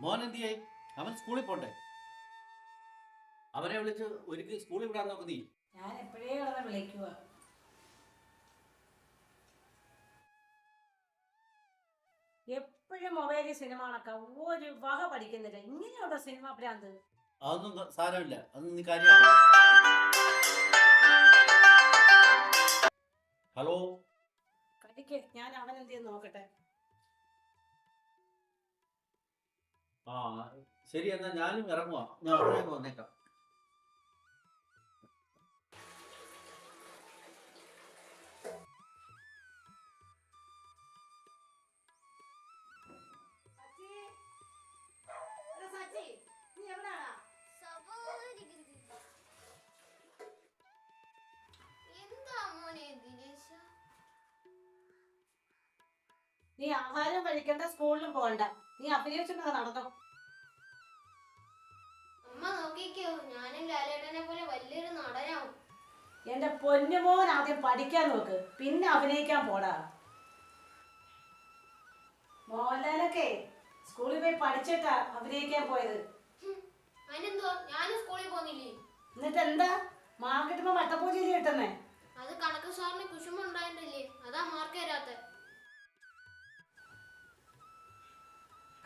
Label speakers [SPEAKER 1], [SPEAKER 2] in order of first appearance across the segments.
[SPEAKER 1] മോൻ എന്തിയായി? അവൻ സ്കൂളിൽ പോട്ടെ. അവനെ വിളിച്ച് ഒരിക്കൽ സ്കൂളിൽ വിടാൻ നോക്ക് നീ.
[SPEAKER 2] ഞാൻ എപ്പോഴേ കിടന്ന് വിളിക്കുക. എപ്പോഴും മൊബൈലിൽ സിനിമ കണക്കാം, ഒരു വക പഠിക്കുന്നില്ല. ഇങ്ങനെയുള്ള സിനിമ ഭ്രാന്ത്.
[SPEAKER 1] അതൊന്നും സാരമില്ല, അതൊന്നും നീ കാര്യമാക്കണ്ട. ഹലോ,
[SPEAKER 2] കടിക്ക്, ഞാൻ അവൻ എന്തെന്ന് നോക്കട്ടെ.
[SPEAKER 1] ആ ശരി, എന്നാ ഞാനും ഇറങ്ങുവാ. ഞാൻ ഉടനെ വന്നേക്കാം.
[SPEAKER 2] നീ ആഹാരം കഴിക്കണ്ട, സ്കൂളിലും പോകണ്ട. നീ അഭിനയിച്ചിട്ട് നടന്നോ.
[SPEAKER 3] അമ്മ നോക്കിക്കോ, ഞാനും ലാലേട്ടനെ പോലെ വലിയൊരു നടനാവും.
[SPEAKER 2] എന്റെ പൊന്നുമോൻ ആദ്യം പഠിക്കാൻ നോക്ക്, പിന്നെ അഭിനയിക്കാൻ പോടാ. മോഹൻലാലൊക്കെ സ്കൂളിൽ പോയി പഠിച്ചിട്ടാ അഭിനയിക്കാൻ പോയത്.
[SPEAKER 3] അതിനെന്തോ, ഞാനും സ്കൂളിൽ പോന്നില്ലേ.
[SPEAKER 2] എന്നിട്ട് എന്താ മാർക്കിട്ടുമ്പോ വട്ടപ്പൂജ കിട്ടുന്നേ?
[SPEAKER 3] അത് കണക്ക് സാറിന് കുശുമുണ്ടായിട്ടില്ലേ, അതാ മാർക്ക് തരാത്ത.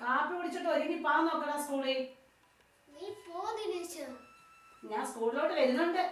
[SPEAKER 2] കാപ്പി കുടിച്ചിട്ട് ഒരുങ്ങി പാ നോക്കണ സ്കൂളിൽ.
[SPEAKER 3] നീ പോ ദിനേശ.
[SPEAKER 2] ഞാൻ സ്കൂളിലോട്ട് വരുന്നുണ്ട്.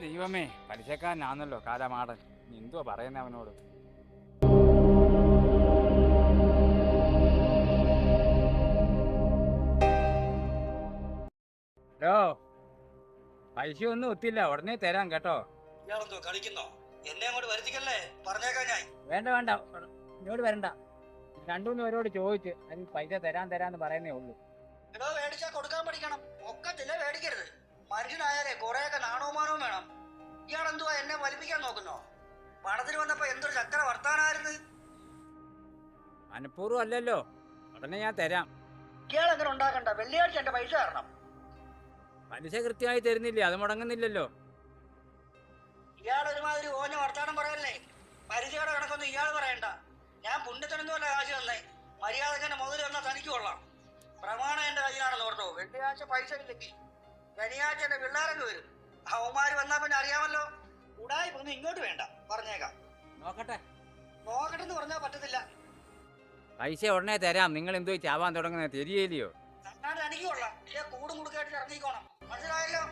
[SPEAKER 4] ദൈവമേ, പലിശക്കാരനാണല്ലോ കാലമാടൻ. എന്തുവാ പറയുന്നേ അവനോട്? ഹലോ, പൈസ ഒന്നും ഒത്തില്ല, ഉടനെ തരാം കേട്ടോ. വേണ്ട വേണ്ട, ഇങ്ങോട്ട് വരണ്ട. രണ്ടു മൂന്ന് പേരോട് ചോദിച്ച് അതിന് പൈസ തരാന്ന് പറയുന്നേ ഉള്ളൂ.
[SPEAKER 5] കൊടുക്കാൻ പഠിക്കണം, ഒക്കെ മേടിക്കരുത്. മനുഷ്യനായാലേ കൊറേയൊക്കെ നാണവുമാനവും വേണം. ഇയാളെന്തുവാ എന്നെ വലിപ്പിക്കാൻ നോക്കുന്നോ? പണത്തിന് വന്നപ്പോ എന്തൊരു ചക്കര വർത്താനായിരുന്നു.
[SPEAKER 4] മനഃപൂർവ്വം അല്ലല്ലോ, ഉടനെ ഞാൻ തരാം.
[SPEAKER 5] ഇയാൾ അങ്ങനെ ഉണ്ടാക്കണ്ട, വെള്ളിയാഴ്ച എന്റെ പൈസ തരണം.
[SPEAKER 4] പലിശ കൃത്യമായി തരുന്നില്ലേ, അത് മുടങ്ങുന്നില്ലല്ലോ.
[SPEAKER 5] ഇയാൾ ഒരുമാതിരി ഓഞ്ഞ വർത്താനം പറയല്ലേ. പരിചയുടെ കണക്കൊന്നും ഇയാൾ പറയണ്ട. ഞാൻ പുണ്യത്തിനൊന്നുമല്ല കാശ് തന്നേ. മര്യാദക്ക് എന്നെ മുതൽ വന്നാൽ തനിക്ക് കൊള്ളാം. പ്രമാണം എന്റെ കയ്യിലാണെന്ന് ഓർത്തോ. വെള്ളിയാഴ്ച പൈസ ഇല്ലെങ്കിൽ ശനിയാഴ്ച എന്റെ പിള്ളേരൊക്കെ വരും. അവന്മാര് വന്നാ പിന്നെ അറിയാമല്ലോ. ഉടായി ഒന്നും ഇങ്ങോട്ട് വേണ്ട, പറഞ്ഞേക്കാം.
[SPEAKER 4] നോക്കട്ടെ
[SPEAKER 5] നോക്കട്ടെന്ന് പറഞ്ഞാൽ പറ്റത്തില്ല.
[SPEAKER 4] പൈസ ഉടനെ തരാം. നിങ്ങൾ എന്തോ ചാവാൻ തുടങ്ങുന്നത് തിരിയില്ലയോ?
[SPEAKER 5] തന്നാട് എനിക്ക് കൊള്ളാം. ഇല്ലേ കൂടും കൊടുക്കായിട്ട് ഇറങ്ങിക്കോണം, മനസ്സിലായല്ലോ.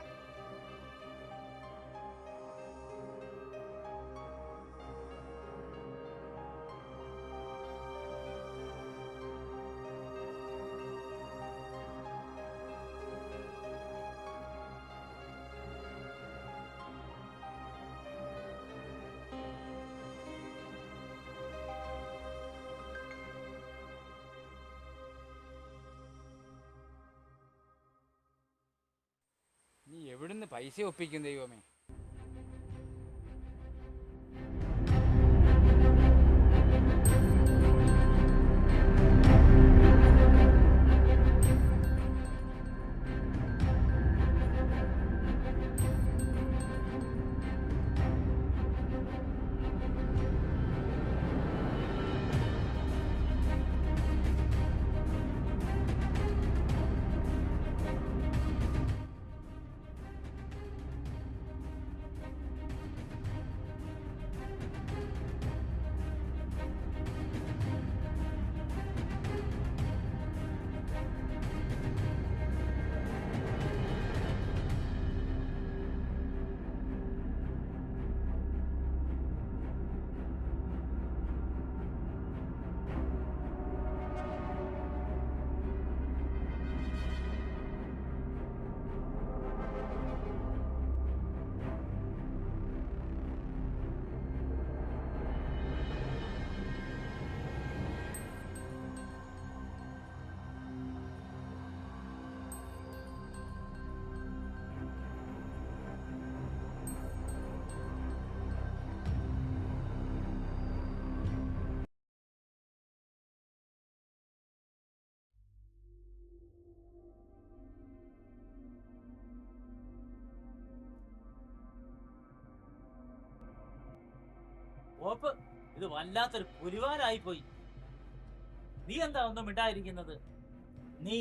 [SPEAKER 4] നീ എവിടുന്ന് പൈസ ഒപ്പിക്കും ദൈവമേ?
[SPEAKER 6] ഓപ്പ് ഇത് വല്ലാത്തൊരു പുലിവാലായി പോയി. നീ എന്താ ഒന്നും മിണ്ടായിരിക്കുന്നത്? നീ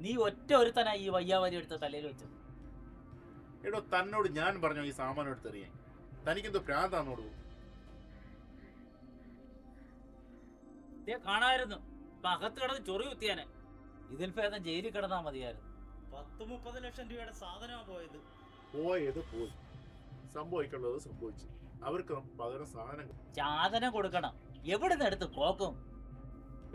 [SPEAKER 6] നീ ഒറ്റ ഒരുത്തനായി ഈ വയ്യാവരി എടുത്ത് തലയിൽ വെച്ചത്.
[SPEAKER 7] എടോ തന്നോട് ഞാൻ പറഞ്ഞോ ഈ സാമാനം എടുത്തെറിയാൻ? തനിക്കെന്തോ പ്രാന്താന്നോടു?
[SPEAKER 6] കാണായിരുന്നു അകത്ത് കിടന്ന് ചൊറി കുത്തിയാനെ. ഇതിൽ ഭേദം ജയിലിൽ കിടന്നാ മതിയായിരുന്നു.
[SPEAKER 1] 30 ലക്ഷം രൂപയുടെ സാധനമാണ് പോയത്.
[SPEAKER 7] പോയി സംഭവിക്കുള്ളത് സംഭവിച്ചു. അവർക്ക് പകരം
[SPEAKER 6] സാധനം കൊടുക്കണം. എവിടുന്ന് എടുത്ത് കോക്കും?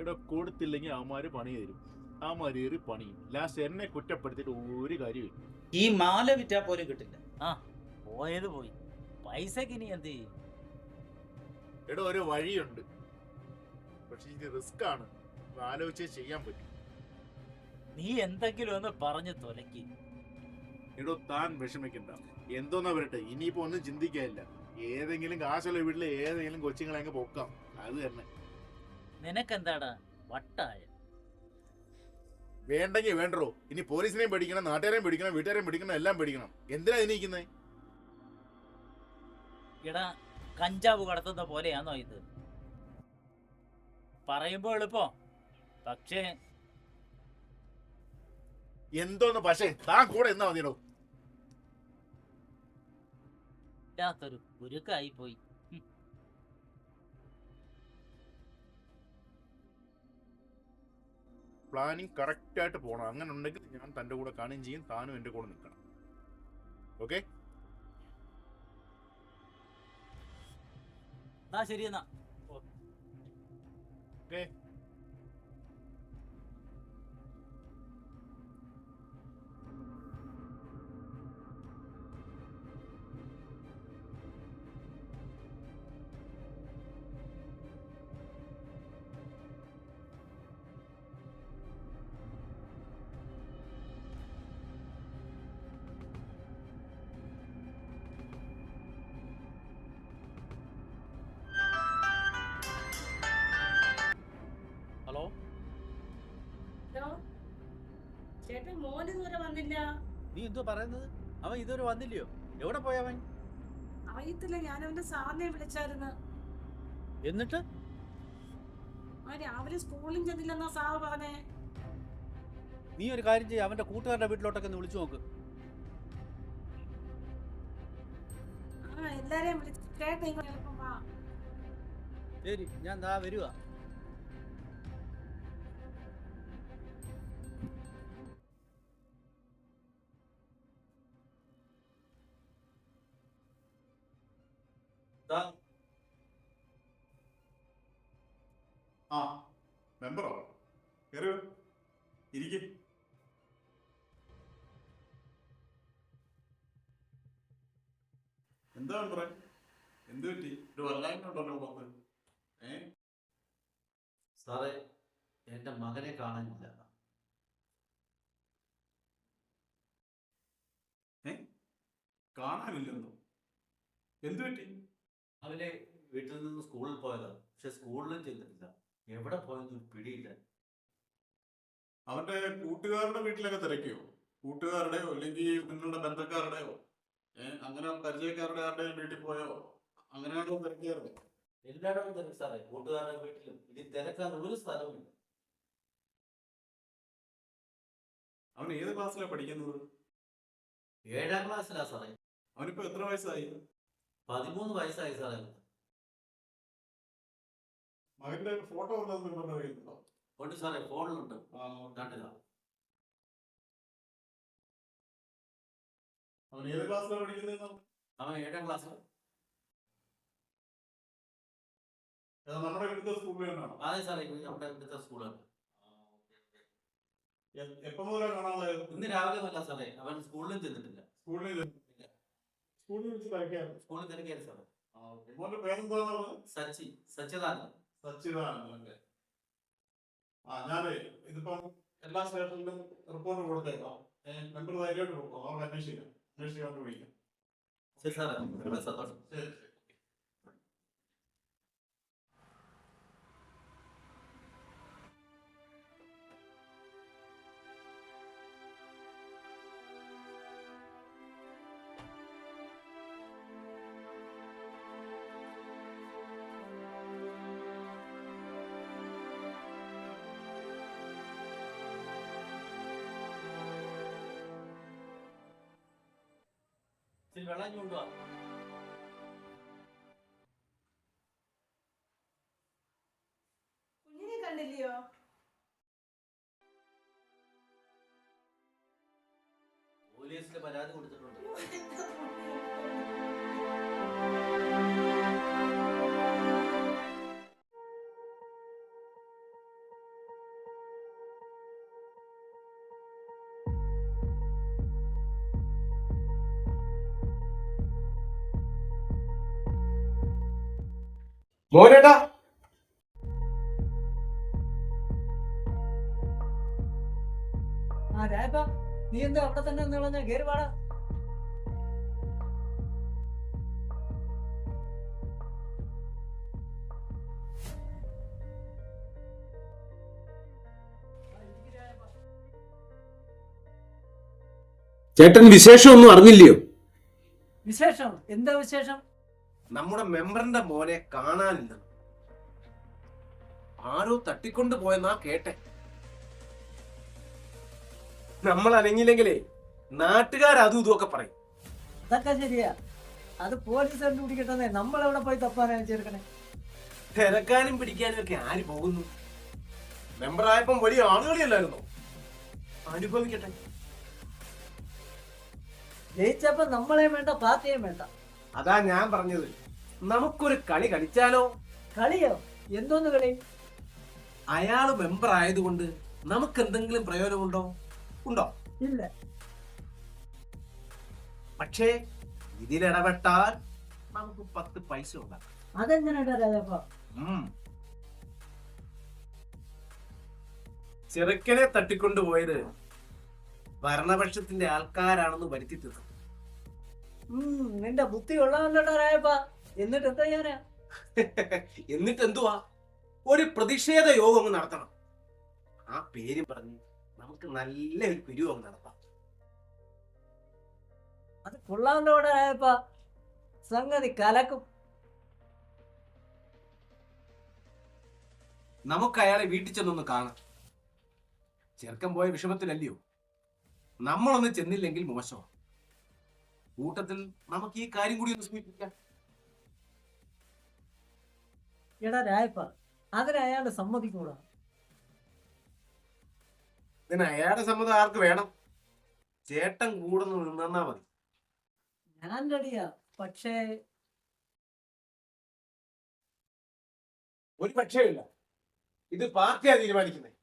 [SPEAKER 7] എടോ കൊടുത്തില്ലെങ്കിൽ അവന്മാര് പണി തരും. അവന്മാര് ഏറി പണിയും. ലാസ്റ്റ് എന്നെ കുറ്റപ്പെടുത്തിയിട്ട് ഒരു കാര്യമില്ല.
[SPEAKER 1] ഈ മാല വിറ്റാ പോലും കിട്ടില്ല.
[SPEAKER 6] ആ പോയത് പോയി. പൈസക്ക് ഇനി എന്ത് ചെയ്യും?
[SPEAKER 7] എടോ ഒരു വഴിയുണ്ട്, പക്ഷെ ഇത് റിസ്ക് ആണ്. ആലോചിച്ചേ ചെയ്യാൻ പറ്റും.
[SPEAKER 6] നീ എന്തെങ്കിലും ഒന്ന് പറഞ്ഞു തൊലക്കി.
[SPEAKER 7] എടോ താൻ വിഷമിക്കണ്ട, എന്തോന്നാ വരട്ടെ. ഇനിയിപ്പോ ഒന്നും ചിന്തിക്കാനില്ല. ഏതെങ്കിലും കാശുള്ള വീട്ടിലെ ഏതെങ്കിലും കൊച്ചുങ്ങളെ അങ്ങ് പൊക്കാം. അത് തന്നെ.
[SPEAKER 6] നിനക്കെന്താടാ വട്ടായ?
[SPEAKER 7] വേണ്ടെങ്കിൽ വേണ്ടോ. ഇനി പോലീസിനെയും പേടിക്കണം, നാട്ടുകാരെയും പേടിക്കണം, വീട്ടുകാരെയും പേടിക്കണം, എല്ലാം പേടിക്കണം. എന്തിനാ ഇതിനിരിക്കുന്നേ?
[SPEAKER 6] ഇടാ കഞ്ചാവ് കടത്തുന്ന പോലെയാണോ ഇത്? പറയുമ്പോ എളുപ്പോ, പക്ഷേ
[SPEAKER 7] എന്തോന്ന് പക്ഷേ താൻ കൂടെ എന്നാ മതിയോ?
[SPEAKER 6] ഇല്ലാത്തൊരു കുരുക്കായി പോയി.
[SPEAKER 7] പ്ലാനിങ് കറക്റ്റ് ആയിട്ട് പോകണം. അങ്ങനെ ഉണ്ടെങ്കിൽ ഞാൻ തന്റെ കൂടെ കാണുകയും ചെയ്യും, താനും എന്റെ കൂടെ നിൽക്കണം. ഓക്കെ?
[SPEAKER 6] ശരി എന്നാ.
[SPEAKER 7] ഓക്കെ.
[SPEAKER 1] ഹലോ,
[SPEAKER 2] ചേട്ടൻ മോൻ ഇതുവരെ വന്നില്ല.
[SPEAKER 1] നീ എന്തോ പറയുന്നത്? അവൻ ഇതുവരെ വന്നില്ലയോ? എവിടെ പോയവൻ?
[SPEAKER 2] അറിയത്തില്ല, ഞാൻ അവന്റെ സാറിനെ വിളിച്ചായിരുന്നു.
[SPEAKER 1] എന്നിട്ട്
[SPEAKER 2] അവൻ രാവിലെ സ്കൂളിൽ ചെന്നില്ലെന്നാ സാറ് പറഞ്ഞേ.
[SPEAKER 1] നീ ഒരു കാര്യം ചെയ്യ, അവന്റെ കൂട്ടുകാരുടെ വീട്ടിലോട്ടൊക്കെ ഒന്ന് വിളിച്ചു നോക്ക്.
[SPEAKER 2] എല്ലാരെയും വിളിച്ച് ചേട്ടൻ എളുപ്പം വാ.
[SPEAKER 1] ശരി, ഞാൻ ദാ വരുവാ.
[SPEAKER 7] ആ മെമ്പറോ? കയറി ഇരിക്കും.
[SPEAKER 8] എന്താ മെമ്പറേ, എന്ത് പറ്റി? ഒരു വല്ലായ്മയുണ്ടല്ലോ പുറത്ത്.
[SPEAKER 1] സാറേ, എന്റെ മകനെ കാണാനില്ല.
[SPEAKER 8] കാണാനില്ലെന്നോ? എന്ത് പറ്റി?
[SPEAKER 1] അവനെ വീട്ടിൽ നിന്ന് സ്കൂളിൽ പോയതാണ്, പക്ഷെ സ്കൂളിലും ചെന്നിട്ടില്ല. എവിടെ പോയെന്ന് പിടിയില്ല.
[SPEAKER 8] അവന്റെ കൂട്ടുകാരുടെ വീട്ടിലൊക്കെ തിരക്കിയോ? കൂട്ടുകാരുടെയോ അല്ലെങ്കിൽ നിങ്ങളുടെ ബന്ധക്കാരുടെയോ അങ്ങനെ പരിചയക്കാരുടെ ആരുടെയും വീട്ടിൽ പോയോ? അങ്ങനെയാണോ തിരക്കിയായിരുന്നു?
[SPEAKER 1] എല്ലായിടവും തിരക്ക് സാറേ, കൂട്ടുകാരുടെ വീട്ടിലും. ഇനി തിരക്കാൻ ഒരു സ്ഥലവുമില്ല.
[SPEAKER 8] അവൻ ഏത് ക്ലാസ്സിലാണ് പഠിക്കുന്നത്?
[SPEAKER 1] 7ാം ക്ലാസ്സിലാ സാറേ.
[SPEAKER 8] അവനിപ്പോ എത്ര വയസ്സായി?
[SPEAKER 1] 13 വയസ്സായി സാറേ.
[SPEAKER 8] മകന്റെ ഫോട്ടോ വല്ലതും മെമ്പറിന്റെ കയ്യിലുണ്ടോ?
[SPEAKER 1] ഉണ്ട് സാറേ, ഫോണിലുണ്ട്. കണ്ടില്ല.
[SPEAKER 8] അവൻ ഏത് ക്ലാസ്സിലാണ് പഠിക്കുന്നത്?
[SPEAKER 1] അവൻ 7ാം ക്ലാസ്സിൽ.
[SPEAKER 8] നമ്മുടെ ഇവിടുത്തെ സ്കൂളിൽ തന്നെയാണോ?
[SPEAKER 1] അതെ സാറേ, നമ്മുടെ ഇവിടുത്തെ സ്കൂളാണ്.
[SPEAKER 8] എപ്പോ മുതലാണ് കാണാതായത്?
[SPEAKER 1] ഇന്ന് രാവിലെ അല്ല സാറേ, അവൻ സ്കൂളിലും ചെന്നിട്ടില്ല.
[SPEAKER 8] സ്കൂളിൽ വെച്ച് തിരക്കായിരുന്നു.
[SPEAKER 1] സ്കൂളിൽ തിരക്കായിരുന്നു സാറേ.
[SPEAKER 8] മോന്റെ പേരെന്താന്ന് പറഞ്ഞത്?
[SPEAKER 1] സച്ചിദാനന്ദൻ.
[SPEAKER 8] സച്ചിദാനന്ദൻ. ഞാനേ ഇതിപ്പം എല്ലാ സ്റ്റേഷനിലും റിപ്പോർട്ട് കൊടുത്തേക്കാം. മെമ്പർ ധൈര്യമായിട്ട് കൊടുക്കും. അവർക്ക് അന്വേഷിക്കാൻ വിളിക്കാം.
[SPEAKER 1] ശരി സാറേ, സന്തോഷം.
[SPEAKER 8] ശരി.
[SPEAKER 1] വെള്ളം കൊണ്ടുവാ.
[SPEAKER 2] കുഞ്ഞിനെ കണ്ടില്ലയോ?
[SPEAKER 1] പോലീസിൽ പരാതി കൊടുത്തിട്ടുണ്ട്.
[SPEAKER 9] മോനേട്ടാ,
[SPEAKER 4] നീ എന്താ അവിടെ തന്നെ നിളഞ്ഞ കേറുപാടാ?
[SPEAKER 9] ചേട്ടൻ വിശേഷമൊന്നും അറിഞ്ഞില്ലയോ?
[SPEAKER 4] വിശേഷം എന്താ വിശേഷം?
[SPEAKER 9] നമ്മുടെ മെമ്പറിന്റെ മോനെ കാണാനില്ല. ആരോ തട്ടിക്കൊണ്ടു പോയെന്നാ കേട്ടെ. നമ്മൾ അനങ്ങിയില്ലെങ്കിലേ നാട്ടുകാർ അതും ഇതുമൊക്കെ പറയും.
[SPEAKER 4] അതൊക്കെ ശരിയാ. അത് പോലീസ് കണ്ടുപിടിക്കട്ടെ. നമ്മളെവിടെ പോയി തപ്പാനാ ചേർക്കണേ?
[SPEAKER 9] തിരക്കാനും പിടിക്കാനും ഒക്കെ ആര് പോകുന്നു? മെമ്പറായപ്പം വലിയ ആളുകളിയല്ലായിരുന്നോ? അനുഭവിക്കട്ടെ.
[SPEAKER 4] ജയിച്ചപ്പോ നമ്മളെയും വേണ്ട, പാർട്ടിയും വേണ്ട.
[SPEAKER 9] അതാ ഞാൻ പറഞ്ഞത്, നമുക്കൊരു കളി കളിച്ചാലോ?
[SPEAKER 4] കളിയോ? എന്തോന്ന് കളി?
[SPEAKER 9] അയാള് മെമ്പർ ആയതുകൊണ്ട് നമുക്ക് എന്തെങ്കിലും പ്രയോജനമുണ്ടോ? ഉണ്ടോ?
[SPEAKER 4] ഇല്ല.
[SPEAKER 9] പക്ഷേ ഇതിലിടപെട്ടാൽ നമുക്ക് 10 പൈസ ഉണ്ടാക്കാം.
[SPEAKER 4] അതെങ്ങനെയാ രാജപ്പ?
[SPEAKER 9] ചെറുക്കനെ തട്ടിക്കൊണ്ടുപോയത് ഭരണപക്ഷത്തിന്റെ ആൾക്കാരാണെന്ന് വരുത്തി തീർന്നു.
[SPEAKER 4] നിന്റെ ബുദ്ധി കൊള്ളാമല്ലോടാ രാജപ്പ. എന്നിട്ട് എന്താ ചെയ്യാനാ?
[SPEAKER 9] എന്നിട്ട് എന്തുവാ, ഒരു പ്രതിഷേധ യോഗം അങ്ങ് നടത്തണം. ആ പേരും പറഞ്ഞ് നമുക്ക് നല്ല ഒരു പിരിവ് നടത്താം.
[SPEAKER 4] അത് കൊള്ളാമല്ലോടാ രാജപ്പ. സംഗതി കലക്കും.
[SPEAKER 9] നമുക്ക് അയാളെ വീട്ടിൽ ചെന്നൊന്ന് കാണാം. ചെറുക്കൻ പോയ വിഷമത്തിലല്ലയോ? നമ്മളൊന്ന് ചെന്നില്ലെങ്കിൽ മോശമാണ്. കൂട്ടത്തിൽ നമുക്ക് ഈ കാര്യം കൂടി ഒന്ന് സൂചിപ്പിക്കാം.
[SPEAKER 4] എടാ രാജപ്പ, അതിന് അയാള് സമ്മതിക്കൂടാ.
[SPEAKER 9] ഇതിന് അയാളുടെ സമ്മതം ആർക്ക് വേണം? ചേട്ടൻ കൂടെ നിന്നാ മതി.
[SPEAKER 4] ഞാൻ റെഡിയാ. പക്ഷേ
[SPEAKER 9] ഒരു പക്ഷേയില്ല, ഇത് പാർട്ടിയാ തീരുമാനിക്കുന്നത്.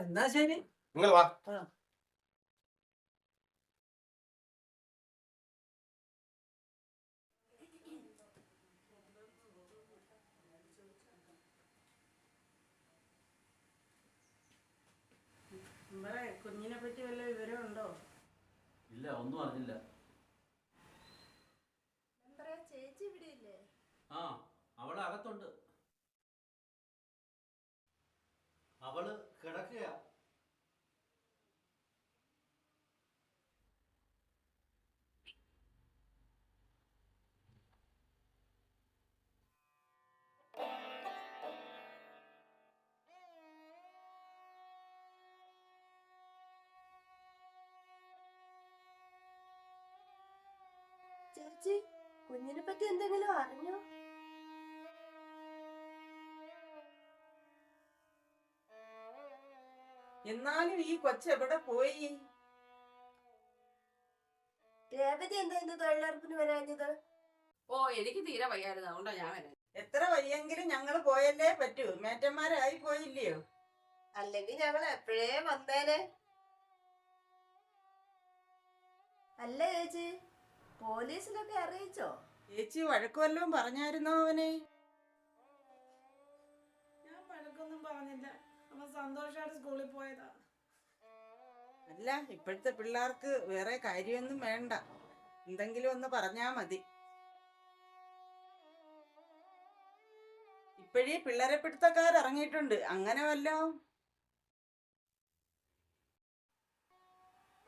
[SPEAKER 4] എന്നാ ശരി,
[SPEAKER 9] നിങ്ങൾ വാ.
[SPEAKER 2] കുഞ്ഞിനെ പറ്റി വല്ല വിവരമുണ്ടോ?
[SPEAKER 1] ഇല്ല, ഒന്നും അറിഞ്ഞില്ല.
[SPEAKER 3] ചേച്ചി ഇവിടെ ഇല്ലേ?
[SPEAKER 1] ആ, അവള് അകത്തുണ്ട്. അവള് കിടക്കുകയാ.
[SPEAKER 3] ചേച്ചി, കുഞ്ഞിനെ പറ്റി എന്തെങ്കിലും അറിഞ്ഞോ?
[SPEAKER 2] എന്നാലും ഈ കൊച്ചെവിടെ പോയി?
[SPEAKER 3] രേവതി എന്താ ഇന്ന് തൊഴിലുറപ്പിന് വരാഞ്ഞത്?
[SPEAKER 10] ഓ, എനിക്ക് തീരെ വയ്യായിരുന്നു, അതുകൊണ്ടാ ഞാൻ വരാൻ.
[SPEAKER 2] എത്ര വയ്യെങ്കിലും ഞങ്ങള് പോയല്ലേ പറ്റൂ. മേറ്റന്മാരായി പോയില്ലയോ?
[SPEAKER 3] അല്ലെങ്കിൽ ഞങ്ങൾ എപ്പോഴേ വന്നേനെ. അല്ല ചേച്ചി, പോലീസിലൊക്കെ അറിയിച്ചോ?
[SPEAKER 2] ചേച്ചി വഴക്ക് വല്ലതും പറഞ്ഞായിരുന്നോ അവനെ? ഞാൻ വഴക്കൊന്നും പറഞ്ഞില്ല. അവൻ സന്തോഷമായിട്ട് സ്കൂളിൽ പോയതാ. അല്ല, ഇപ്പോഴത്തെ പിള്ളേർക്ക് വേറെ കാര്യമൊന്നും വേണ്ട, എന്തെങ്കിലും ഒന്ന് പറഞ്ഞാ മതി. ഇപ്പോഴേ പിള്ളേരെ പിടുത്തക്കാരിറങ്ങിയിട്ടുണ്ട്. അങ്ങനെ വല്ലോ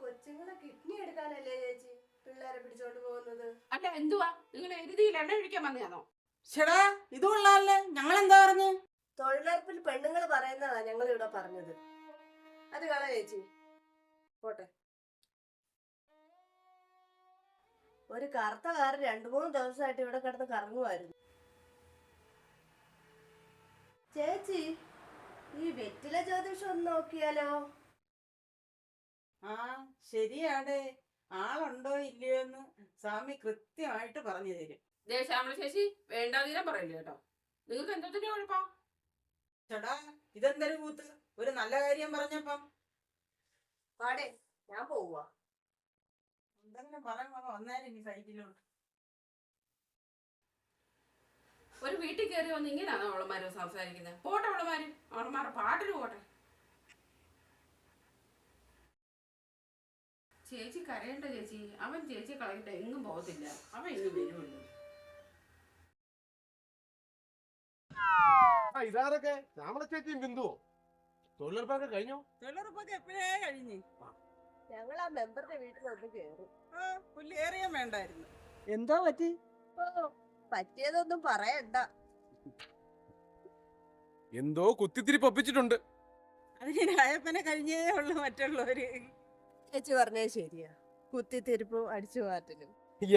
[SPEAKER 3] കൊച്ചുങ്ങളെ കിഡ്നി എടുക്കാനല്ലേ ചേച്ചി പിള്ളേരെ പിടിച്ചോണ്ട് പോകുന്നത്?
[SPEAKER 10] അല്ല, എന്തുവാ നിങ്ങൾ എരുതിയിൽ എണ്ണ ഒഴിക്കാൻ വന്നതാണോ?
[SPEAKER 2] ചേടാ, ഇത് കൊള്ളാല്ലേ. ഞങ്ങളെന്താ പറഞ്ഞു?
[SPEAKER 3] തൊഴിലുറപ്പിൽ പെണ്ണുങ്ങൾ പറയുന്നതാ ഞങ്ങൾ ഇവിടെ പറഞ്ഞത്. അത് കള ചേച്ചി, പോട്ടെ.
[SPEAKER 11] ഒരു കറുത്ത കാറ് 2-3 ദിവസമായിട്ട് ഇവിടെ കിടന്ന് കറങ്ങുമായിരുന്നു. ചേച്ചി, ഈ വെറ്റില ജ്യോതിഷം ഒന്ന് നോക്കിയാലോ?
[SPEAKER 2] ആ ശരിയാടേ, ആളുണ്ടോ ഇല്ലയോ എന്ന് സ്വാമി കൃത്യമായിട്ട് പറഞ്ഞു തരും.
[SPEAKER 10] ശ്യാമള ചേച്ചി വേണ്ടാതീരം പറയില്ല കേട്ടോ. നിങ്ങൾക്ക് എന്തൊക്കെ കുഴപ്പം?
[SPEAKER 2] ചേടാ, ഇതെന്തൊരു കൂത്ത്? ഒരു നല്ല കാര്യം പറഞ്ഞപ്പം
[SPEAKER 11] പാടേ, ഞാൻ പോവാ.
[SPEAKER 2] എന്തെങ്കിലും പറയുമ്പോ വന്നേരം ഇനി സൈറ്റിലോട്ട്.
[SPEAKER 10] ഒരു വീട്ടിൽ കയറി വന്ന് ഇങ്ങനെയാണോ അവളമാര് സംസാരിക്കുന്നത്? പോട്ടെ അവളമാരുടെ പാട്ടിന് പോട്ടെ. ചേച്ചി കരയണ്ട ചേച്ചി, അവൻ ചേച്ചി കളയിട്ട് എങ്ങും പോകത്തില്ല, അവൻ ഇങ്ങ് വരുമല്ലോ.
[SPEAKER 9] ഇതാരൊക്കെ? ശ്യാമള ചേച്ചിയും ബിന്ദുവോ? തൊഴിലുറപ്പൊക്കെ കഴിഞ്ഞോ?
[SPEAKER 2] തൊഴിലുറപ്പൊക്കെ എപ്പോഴേ കഴിഞ്ഞു.
[SPEAKER 11] ഞങ്ങൾ ആ മെമ്പറുടെ വീട്ടിലൊന്ന് കേറും.
[SPEAKER 2] പുല്ലേറിയാൻ വേണ്ടായിരുന്നു.
[SPEAKER 12] എന്താ പറ്റി?
[SPEAKER 11] പറ്റിയതൊന്നും പറയണ്ട.
[SPEAKER 9] എന്തോ കുത്തിത്തിരിപ്പ് ഒപ്പിച്ചിട്ടുണ്ട്.
[SPEAKER 2] അതിന് രായപ്പനെ കഴിഞ്ഞേ ഉള്ളു മറ്റുള്ളവര്.
[SPEAKER 11] ചേച്ചി പറഞ്ഞേ ശരിയാ, കുത്തിത്തിരിപ്പും അടിച്ചു മാറ്റലും.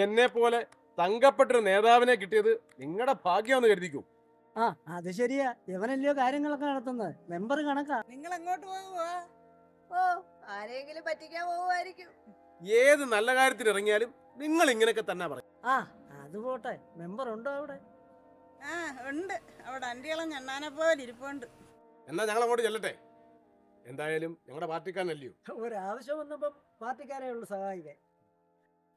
[SPEAKER 9] എന്നെ പോലെ തങ്കപ്പെട്ടൊരു നേതാവിനെ കിട്ടിയത് നിങ്ങളുടെ ഭാഗ്യമെന്ന് കരുതിക്കൂ.
[SPEAKER 12] ആ അത് ശരിയാ, ഇവനല്ലയോ കാര്യങ്ങളൊക്കെ നടത്തുന്നത്. മെമ്പർ കണക്കാ.
[SPEAKER 2] നിങ്ങൾ എങ്ങോട്ട് പോവുക?
[SPEAKER 11] ഓ, ആരെങ്കിലും പറ്റിക്കാൻ പോവുമായിരിക്കും.
[SPEAKER 9] ഏത് നല്ല കാര്യത്തിന് ഇറങ്ങിയാലും നിങ്ങൾ ഇങ്ങനെയൊക്കെ തന്നെ പറയും.
[SPEAKER 12] ആ അത് പോട്ടെ, മെമ്പർ ഉണ്ടോ അവിടെ?
[SPEAKER 2] ആ ഉണ്ട്, അവിടെ അണ്ടിയളം ഞണ്ണാനെ പോലെ ഇരിപ്പുണ്ട്.
[SPEAKER 9] എന്നാ ഞങ്ങൾ അങ്ങോട്ട് ചെല്ലട്ടെ. എന്തായാലും ഞങ്ങളുടെ പാർട്ടിക്കാരനല്ലയോ.
[SPEAKER 12] ഒരാവശ്യം വന്നപ്പോ പാർട്ടിക്കാരെ ഉള്ളു സഹായിക്കാൻ.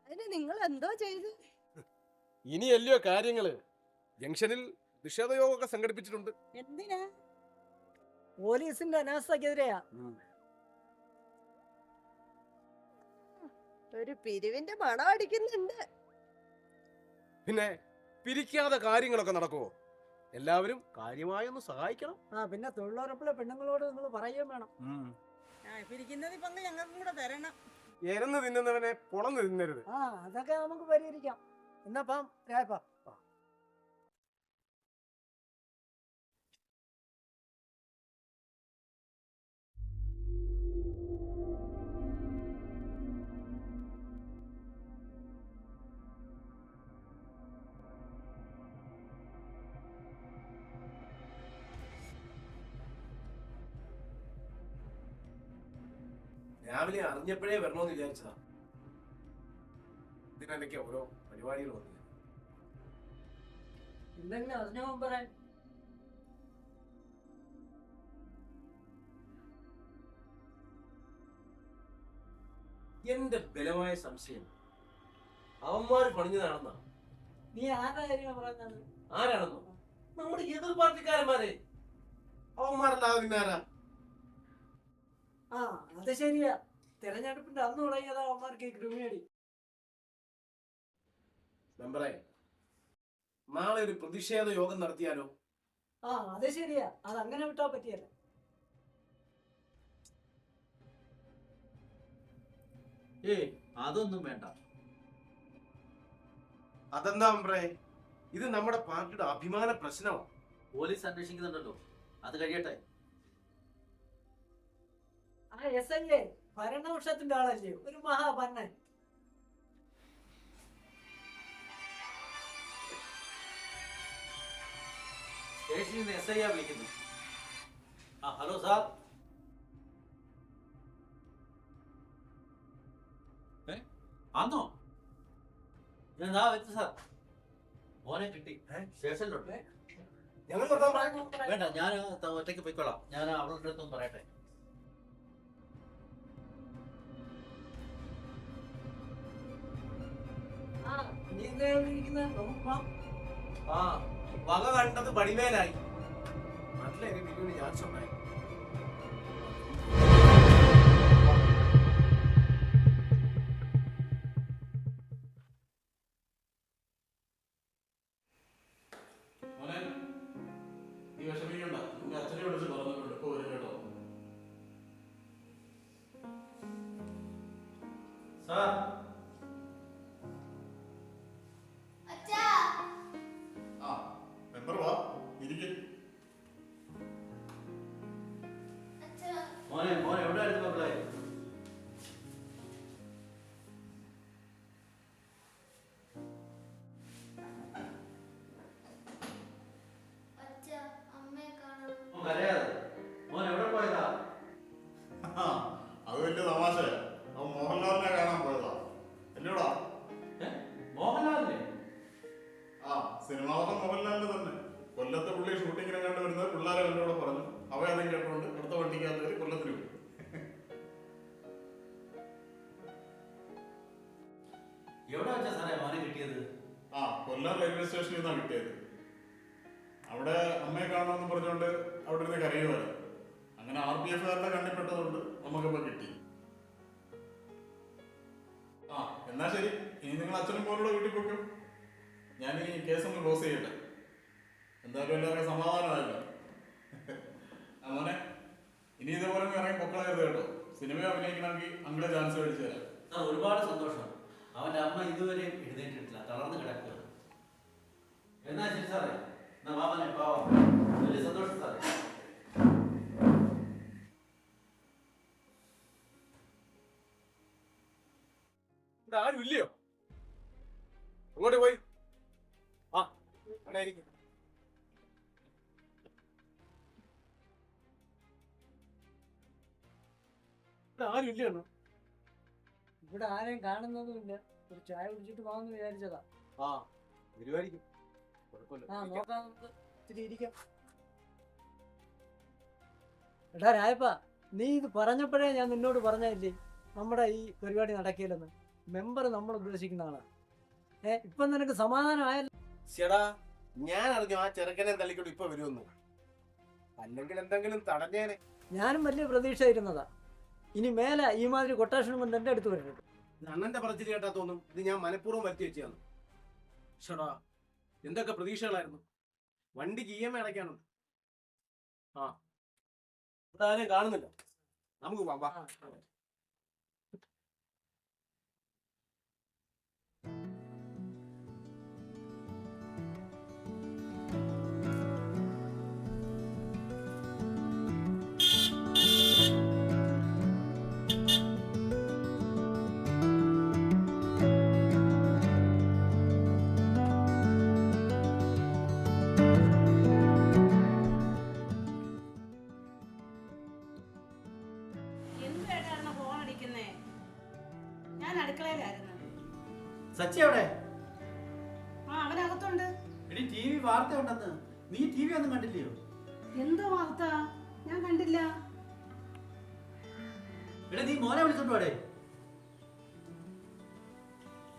[SPEAKER 11] അതിന് നിങ്ങൾ എന്തോ ചെയ്തു?
[SPEAKER 9] ഇനിയല്ലയോ കാര്യങ്ങള്. ജംഗ്ഷനിൽ നിഷേധയോഗമൊക്കെ സംഘടിപ്പിച്ചിട്ടുണ്ട്.
[SPEAKER 2] എന്തിനാ?
[SPEAKER 12] പോലീസിന്റെ അനാസ്ഥക്കെതിരെയാ.
[SPEAKER 11] ഒരു പിരിവിന്റെ മണം അടിക്കുന്നുണ്ട്.
[SPEAKER 9] പിന്നെ പിരിക്കാതെ കാര്യങ്ങളൊക്കെ നടക്കുമോ? എല്ലാവരും കാര്യമായി ഒന്ന് സഹായിക്കണം.
[SPEAKER 12] ആ പിന്നെ തൊഴിലുറപ്പിലെ പെണ്ണുങ്ങളോട് നിങ്ങൾ പറയുകയും വേണം.
[SPEAKER 2] പിരിക്കുന്നത് പങ്ക് ഞങ്ങൾക്കും കൂടെ തരണം.
[SPEAKER 9] എരന്ന് തിന്നുന്നവനെ പൊളന്ന് തിന്നരുത്.
[SPEAKER 12] ആ അതൊക്കെ നമുക്ക് പരിഹരിക്കാം. എന്നപ്പം രായപ്പാ.
[SPEAKER 9] രാവിലെ അറിഞ്ഞപ്പോഴേ വരണമെന്ന് വിചാരിച്ചതാ. ഇതിനിടയ്ക്ക് ഓരോ പരിപാടികൾ വന്നു.
[SPEAKER 12] എന്തെങ്കിലും അറിഞ്ഞോ പറയാൻ?
[SPEAKER 9] എന്റെ ബലമായ സംശയം അവന്മാര് പണിഞ്ഞതാണെന്നാ.
[SPEAKER 12] നീ ആരുടെ കാര്യമാണ് പറഞ്ഞത്?
[SPEAKER 9] ആരാണെന്നോ? നമ്മുടെ എതിർ പാർട്ടിക്കാരന്മാരെ. അവന്മാരല്ലാതെ പിന്നെ ആരാ?
[SPEAKER 12] ആ അത് ശരിയാ, തെരഞ്ഞെടുപ്പിന്റെ അന്ന് തുടങ്ങിയതാ അവന്മാർക്ക് ഈ ക്രിമിനടി.
[SPEAKER 9] മെമ്പറെ, നാളെ ഒരു പ്രതിഷേധ യോഗം നടത്തിയാലോ?
[SPEAKER 12] ആ അത് ശരിയാ, അത് അങ്ങനെ വിട്ടാ പറ്റിയല്ല.
[SPEAKER 1] അതൊന്നും വേണ്ട.
[SPEAKER 9] അതെന്താ മെമ്പറെ? ഇത് നമ്മുടെ പാർട്ടിയുടെ അഭിമാന പ്രശ്നമാണ്.
[SPEAKER 1] പോലീസ് അന്വേഷിക്കുന്നുണ്ടല്ലോ, അത് കഴിയട്ടെ.
[SPEAKER 12] ആ SLA ഭരണപക്ഷത്തിന്റെ ആളല്ലേ, ഒരു മഹാഭരണൻ.
[SPEAKER 1] സ്റ്റേഷനിൽ നിന്ന് SI വിളിക്കുന്നു. Hello sir. ആന്നോ? ഞാൻ വെച്ചു സാർ. മോനെ കിട്ടി, സ്റ്റേഷനിലുണ്ട്. വേണ്ട, ഞാൻ ഒറ്റയ്ക്ക് പോയിക്കോളാം. ഞാൻ അവളുടെ അടുത്തൊന്ന് പറയട്ടെ.
[SPEAKER 9] ആ വക കണ്ടത് പടിമേലായി. നല്ല വലിയൊരു ചാൻസ് ഉണ്ടായി.
[SPEAKER 8] നീ വിഷമിക്കണ്ട, നിന്റെ അച്ഛനെ വിളിച്ച് പറഞ്ഞിട്ടുണ്ട്, ഇപ്പൊ വരും കേട്ടോ.
[SPEAKER 1] സാർ.
[SPEAKER 8] മെമ്പർ വാ, ഇരിക്കും.
[SPEAKER 1] മോനെ എവിടെ ആയിരുന്നു മക്കളെ?
[SPEAKER 8] സ്റ്റേഷനിൽ നിന്നാണ് കിട്ടിയത്. അവിടെ അമ്മയെ കാണണമെന്ന് പറഞ്ഞുകൊണ്ട് അവിടെ ഇരുന്ന് കരയുമായിരുന്നു. അങ്ങനെ RPF-കാരുടെ കണ്ണിപ്പെട്ടതുകൊണ്ട് നമുക്കിപ്പോൾ കിട്ടി. ആ എന്നാ ശരി, ഇനി നിങ്ങൾ അച്ഛനും മോനോട് വീട്ടിൽ പോക്കും. ഞാൻ ഈ കേസ് ഒന്ന് ക്ലോസ് ചെയ്യട്ടെ. എന്തായാലും എല്ലാവരും സമാധാനമായല്ലോ. മോനെ, ഇനി ഇതേപോലെ ഇറങ്ങി പൊക്കളായത് കേട്ടോ. സിനിമ അഭിനയിക്കണമെങ്കിൽ അങ്കിളെ ചാൻസ് മേടിച്ചു തരാം.
[SPEAKER 1] സാർ ഒരുപാട് സന്തോഷം. അവന്റെ അമ്മ ഇതുവരെ എഴുന്നേറ്റിട്ടില്ല, തളർന്ന് കിടക്കുക. എന്നാ ശരി സാറേ, എന്നാ വാമനെ പാവാം. വലിയ സന്തോഷം സാറേ.
[SPEAKER 9] ഇവിടെ ആരും ഇല്ലയോ? അങ്ങോട്ട് പോയി. ആ അവിടെ ഇരിക്കും. ഇവിടെ ആരും ഇല്ലയോ?
[SPEAKER 12] ഇവിടെ ആരെയും കാണുന്നതുമില്ല. ഒരു ചായ കുടിച്ചിട്ട് പോകാമെന്ന് വിചാരിച്ചതാ.
[SPEAKER 9] ആ വരുമായിരിക്കും, കുഴപ്പമില്ല.
[SPEAKER 12] ആ നോക്കാം, നമുക്ക് ഇത്തിരി ഇരിക്കാം. എടാ രായപ്പ, നീ ഇത് പറഞ്ഞപ്പോഴേ ഞാൻ നിന്നോട് പറഞ്ഞില്ലേ നമ്മുടെ ഈ പരിപാടി നടക്കില്ലെന്ന്. മെമ്പർ നമ്മൾ ഉദ്ദേശിക്കുന്ന ആളാണ്. ഇപ്പം നിനക്ക് സമാധാനമായല്ലോ.
[SPEAKER 9] ചേടാ, ഞാൻ അറിഞ്ഞു ആ ചെറുക്കനെ തള്ളിക്കൊണ്ട് ഇപ്പൊ വരുമെന്ന്. അല്ലെങ്കിൽ എന്തെങ്കിലും തടഞ്ഞേനെ.
[SPEAKER 12] ഞാനും വലിയ പ്രതീക്ഷ ഇരുന്നതാ. ഇനി മേലെ ഈ മാതിരി കൊട്ടേഷൻ കൊണ്ട് എൻ്റെ അടുത്ത് വരരുത്.
[SPEAKER 9] അണ്ണന്റെ പറച്ചിൽ കേട്ടാ തോന്നും ഇത് ഞാൻ മനഃപൂർവ്വം വരുത്തി വെച്ചാണ്. ഷടാ, എന്തൊക്കെ പ്രതീക്ഷകളായിരുന്നു. വണ്ടിക്ക് EMI അടയ്ക്കാനുണ്ട്. ആ ഇവിടെ ആരെയും കാണുന്നില്ല, നമുക്ക് പോവാം. വാ.
[SPEAKER 10] എന്തുവേട്ടാണ് ഫോൺ അടിക്കുന്നേ? ഞാൻ അടുക്കളയിലായിരുന്നു.
[SPEAKER 1] സച്ചി എവിടെ?
[SPEAKER 10] ആ, അവനകത്തുണ്ട്.
[SPEAKER 1] എടി TV വാർത്ത ഉണ്ടെന്ന്. നീ TV ഒന്നും കണ്ടില്ലയോ?
[SPEAKER 10] എന്തോ വാർത്ത? ഞാൻ കണ്ടില്ല.
[SPEAKER 1] എടാ നീ മോനെ വിളിച്ചോണ്ട് പോടെ.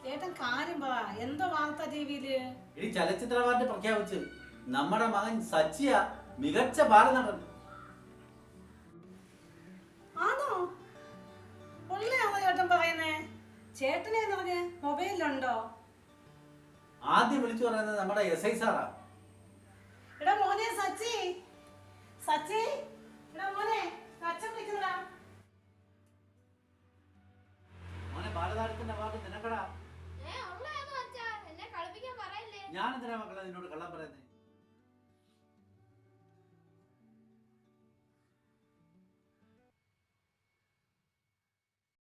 [SPEAKER 10] ചേട്ടൻ കാര്യം പറ, എന്തോ വാർത്ത ടിവിയില്?
[SPEAKER 1] എടി ചലച്ചിത്ര അവാർഡ് പ്രഖ്യാപിച്ചു. നമ്മുടെ മകൻ സച്ചിയ മികച്ച ബാലനടൻ.
[SPEAKER 10] ആണോ? ഉള്ളയാണോ ചേട്ടൻ പറയുന്നേ? ചേട്ടനെ പറഞ്ഞ് മൊബൈലിലുണ്ടോ?
[SPEAKER 1] ആദ്യം വിളിച്ചു പറയുന്നത് നമ്മുടെ SI സാറാ.
[SPEAKER 10] എടാ മോനെ സച്ചി, സച്ചി, എടാ മോനെ, അച്ഛൻ വിളിക്കുന്നടാ.
[SPEAKER 1] മോനെ ബാലതാരത്തിന്റെ അവാർഡ് നിനക്കടാ.
[SPEAKER 3] ഉള്ളയാണോ അച്ഛാ? എന്നെ കളിപ്പിക്കാൻ പറയല്ലേ.
[SPEAKER 1] ഞാൻ എന്തിനാ മക്കളെ നിന്നോട് കള്ളം പറയുന്നത്?